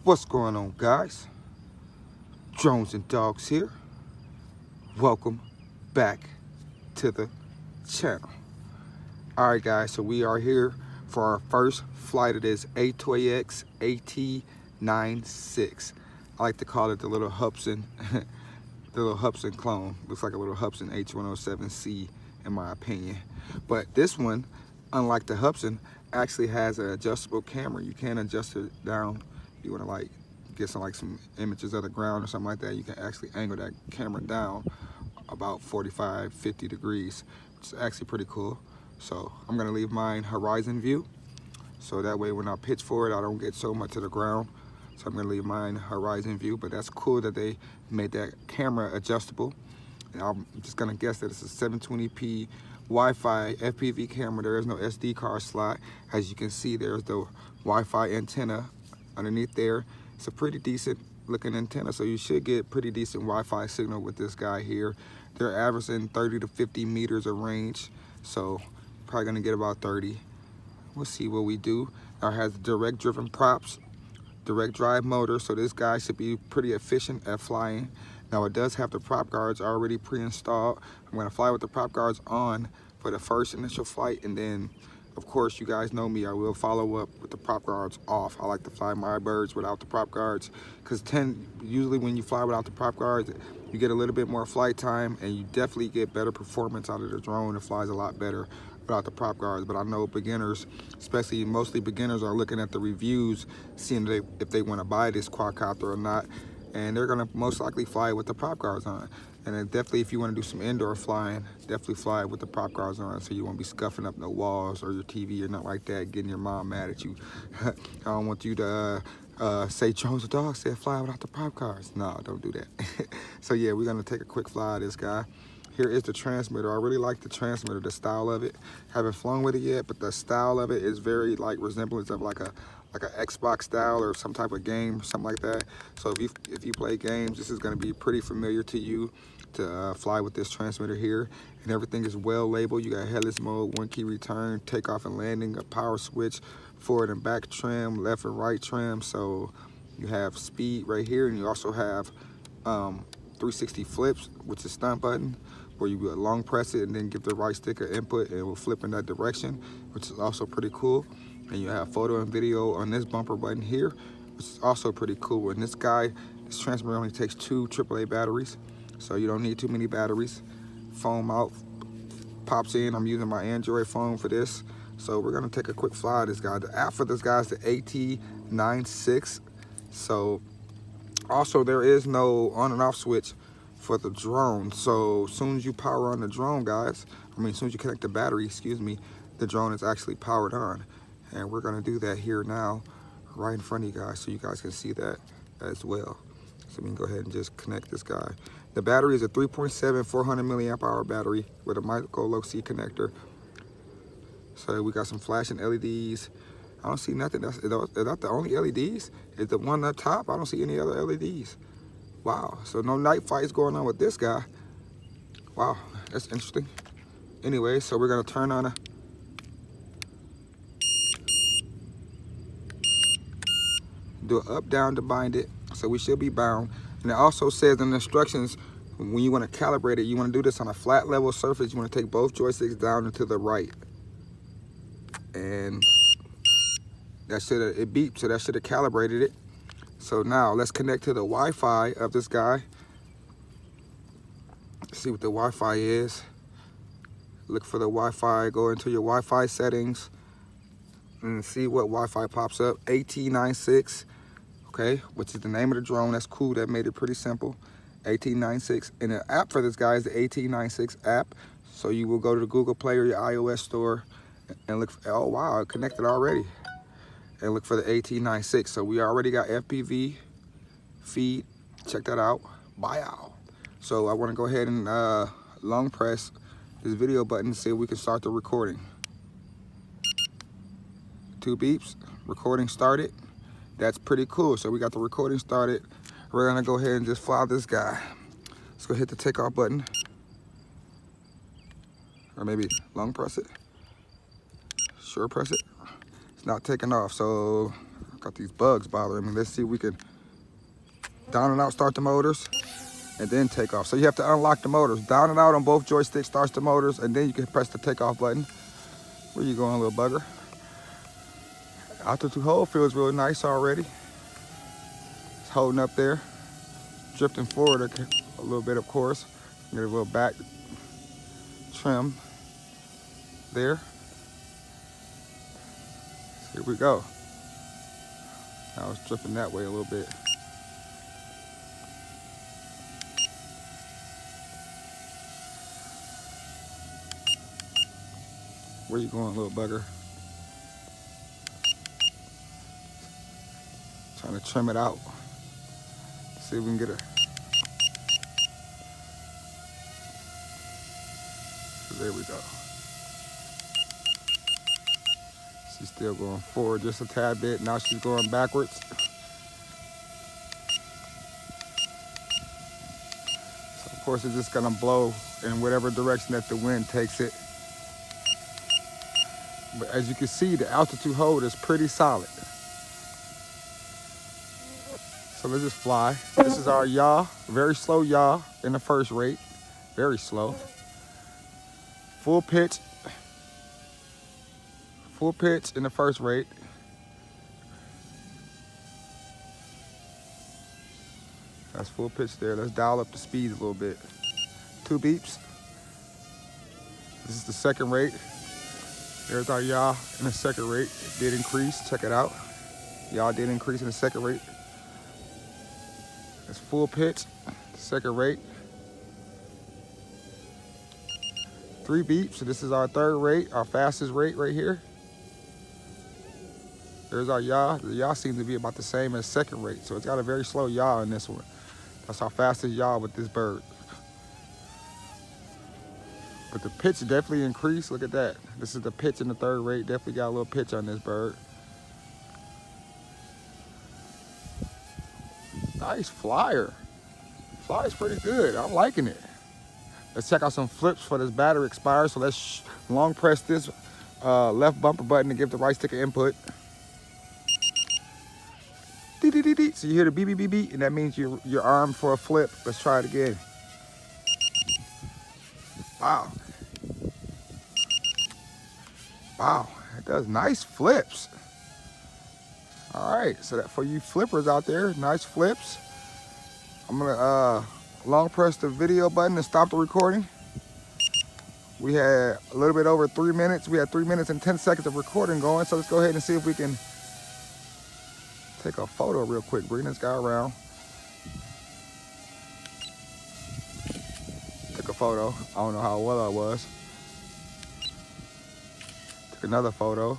What's going on, guys? Drones and Dogs here. Welcome back to the channel. Alright guys, so we are here for our first flight of this Atoyx AT-96. I like to call it the little Hubson, the little Hubson clone. Looks like a little Hubson H-107C in my opinion. But this one, unlike the Hubson, actually has an adjustable camera. You can adjust it down. You want to like get some images of the ground or something like that, you can actually angle that camera down about 45-50 degrees, which is actually pretty cool. So I'm gonna leave mine horizon view, so that way when I pitch forward I don't get so much to the ground. So I'm gonna leave mine horizon view, but that's cool that they made that camera adjustable. And I'm just gonna guess that it's a 720p Wi-Fi FPV camera. There is no SD card slot. As you can see, there's the Wi-Fi antenna underneath there. It's a pretty decent looking antenna, so you should get pretty decent Wi-Fi signal with this guy here. They're averaging 30 to 50 meters of range, so probably gonna get about 30. We'll see what we do. Now it has direct driven props, direct drive motor, so this guy should be pretty efficient at flying. Now it does have the prop guards already pre-installed. I'm gonna fly with the prop guards on for the first initial flight, and then of course, you guys know me, I will follow up with the prop guards off. I like to fly my birds without the prop guards, because usually when you fly without the prop guards, you get a little bit more flight time and you definitely get better performance out of the drone. It flies a lot better without the prop guards. But I know beginners, especially mostly beginners, are looking at the reviews, seeing if they want to buy this quadcopter or not, and they're gonna most likely fly with the prop guards on. And then definitely, if you want to do some indoor flying, definitely fly with the prop guards on, so you won't be scuffing up no walls or your TV or nothing like that, getting your mom mad at you. I don't want you to say Drones and Dogs said fly without the prop guards. No, don't do that. So yeah, we're gonna take a quick fly of this guy. Here is the transmitter. I really like the transmitter, the style of it. Haven't flown with it yet, but the style of it is very like resemblance of like a Xbox style or some type of game, something like that. So if you play games, this is going to be pretty familiar to you to fly with this transmitter here. And everything is well labeled. You got headless mode, 1 key return, takeoff and landing, a power switch, forward and back trim, left and right trim. So you have speed right here, and you also have 360 flips, which is stunt button, where you long press it and then give the right stick an input and it will flip in that direction, which is also pretty cool. And you have photo and video on this bumper button here, which is also pretty cool. And this transmitter only takes 2 AAA batteries, so you don't need too many batteries. Phone out, pops in. I'm using my Android phone for this. So we're gonna take a quick fly of this guy. The app for this guy is the AT-96. So also there is no on and off switch for the drone. So as soon as you power on the drone, guys, as soon as you connect the battery, excuse me, the drone is actually powered on. And we're gonna do that here now, right in front of you guys, so you guys can see that as well. So we can go ahead and just connect this guy. The battery is a 3.7 400 milliamp hour battery with a micro low C connector. So we got some flashing LEDs. I don't see nothing. Is that the only LEDs? Is the one up top? I don't see any other LEDs. Wow, so no night fights going on with this guy. Wow, that's interesting. Anyway, so we're gonna turn on do an up down to bind it, so we should be bound. And it also says in the instructions, when you want to calibrate it, you want to do this on a flat level surface. You want to take both joysticks down and to the right, and it beeped, so that should have calibrated it. So now let's connect to the Wi-Fi of this guy. See what the Wi-Fi is. Look for the Wi-Fi, go into your Wi-Fi settings and see what Wi-Fi pops up. AT-96, okay, which is the name of the drone. That's cool, that made it pretty simple. AT-96, and the app for this guy is the AT-96 app. So you will go to the Google Play or your iOS store and look for, oh wow, it connected already. And look for the AT-96. So we already got FPV feed, check that out. Wow. So I want to go ahead and long press this video button to see if we can start the recording. 2 beeps, recording started. That's pretty cool. So we got the recording started. We're gonna go ahead and just fly this guy. Let's go hit the takeoff button. Or maybe long press it. Sure press it. It's not taking off, so Got these bugs bothering me. Let's see if we can down and out start the motors and then take off. So you have to unlock the motors. Down and out on both joysticks starts the motors, and then you can press the takeoff button. Where you going, little bugger? Altitude hold feels really nice already. It's holding up there. Drifting forward a little bit, of course. Get a little back trim there. So here we go. Now it's drifting that way a little bit. Where you going, little bugger? Trying to trim it out. See if we can get her. So there we go. She's still going forward just a tad bit. Now she's going backwards. So of course it's just gonna blow in whatever direction that the wind takes it. But as you can see, the altitude hold is pretty solid. So let's just fly. This is our yaw, very slow yaw in the first rate, very slow. Full pitch in the first rate. That's full pitch there. Let's dial up the speed a little bit. 2 beeps. This is the second rate. There's our yaw in the second rate. It did increase, check it out. Yaw did increase in the second rate. It's full pitch, second rate. 3 beeps, so this is our third rate, our fastest rate right here. There's our yaw. The yaw seems to be about the same as second rate, so it's got a very slow yaw in this one. That's our fastest yaw with this bird. But the pitch definitely increased, look at that. This is the pitch in the third rate, definitely got a little pitch on this bird. Nice flyer. Fly's pretty good. I'm liking it. Let's check out some flips for this battery expires. So let's long press this left bumper button to give the right stick input. Dee -dee -dee -dee. So you hear the beep beep beep beep, and that means you're armed for a flip. Let's try it again. Wow. Wow, it does nice flips. All right, so that for you flippers out there, nice flips. I'm gonna long press the video button to stop the recording. We had a little bit over 3 minutes. We had 3 minutes and 10 seconds of recording going. So let's go ahead and see if we can take a photo real quick. Bring this guy around. Took a photo. I don't know how well I was. Took another photo.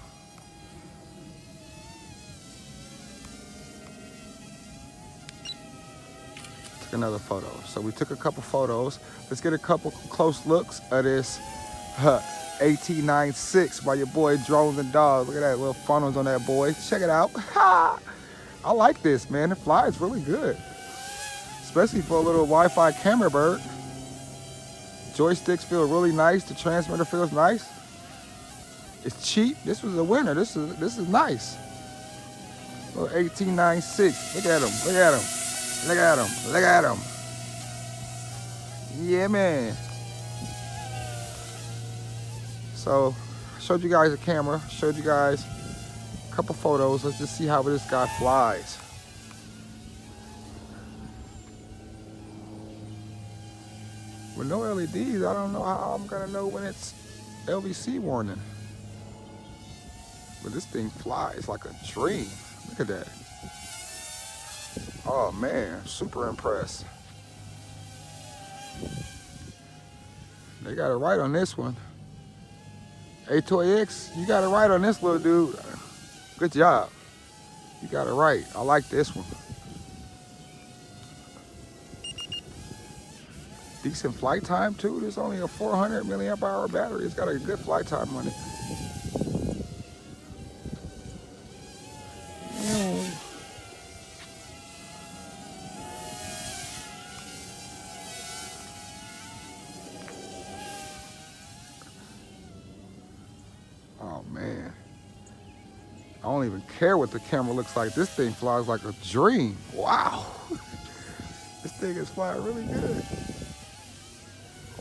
Another photo. So we took a couple photos. Let's get a couple close looks at this AT-96 by your boy Drones and Dogs. Look at that little funnels on that boy. Check it out. I like this, man. The fly is really good, especially for a little Wi-Fi camera bird. Joysticks feel really nice. The transmitter feels nice. It's cheap. This was a winner. This is nice. Little AT-96. Look at him. Look at him. Look at him, look at him. Yeah, man. So, showed you guys the camera, showed you guys a couple photos. Let's just see how this guy flies. With no LEDs, I don't know how I'm gonna know when it's LVC warning. But this thing flies like a dream. Look at that. Oh man, super impressed. They got it right on this one. Atoyx, you got it right on this little dude. Good job. You got it right. I like this one. Decent flight time too. There's only a 400 milliamp hour battery. It's got a good flight time on it. Oh man, I don't even care what the camera looks like. This thing flies like a dream. Wow. This thing is flying really good.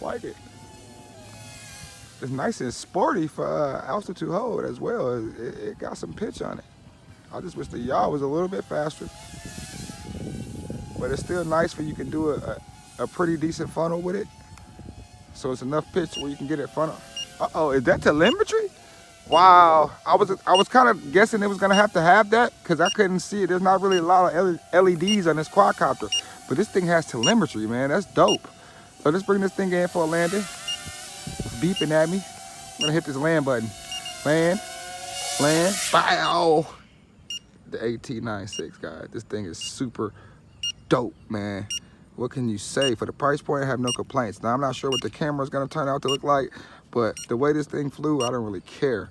I like it. It's nice and sporty for altitude hold as well. It got some pitch on it. I just wish the yaw was a little bit faster. But it's still nice for you can do a pretty decent funnel with it. So it's enough pitch where you can get it funnel. Uh-oh, is that telemetry? Wow, I was kind of guessing it was gonna have that because I couldn't see it. There's not really a lot of LEDs on this quadcopter, but this thing has telemetry, man. That's dope. So let's bring this thing in for a landing. Beeping at me. I'm gonna hit this land button. Land, bow. The AT-96, guys. This thing is super dope, man. What can you say? For the price point, I have no complaints. Now, I'm not sure what the camera is gonna turn out to look like, but the way this thing flew, I don't really care.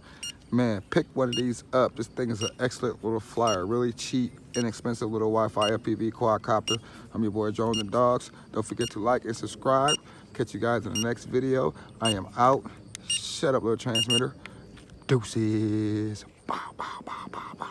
Man, pick one of these up. This thing is an excellent little flyer. Really cheap, inexpensive little Wi-Fi Fpv quadcopter. I'm your boy Jones and Dogs. Don't forget to like and subscribe. Catch you guys in the next video. I am out. Shut up, little transmitter. Deuces. Bow, bow, bow, bow, bow.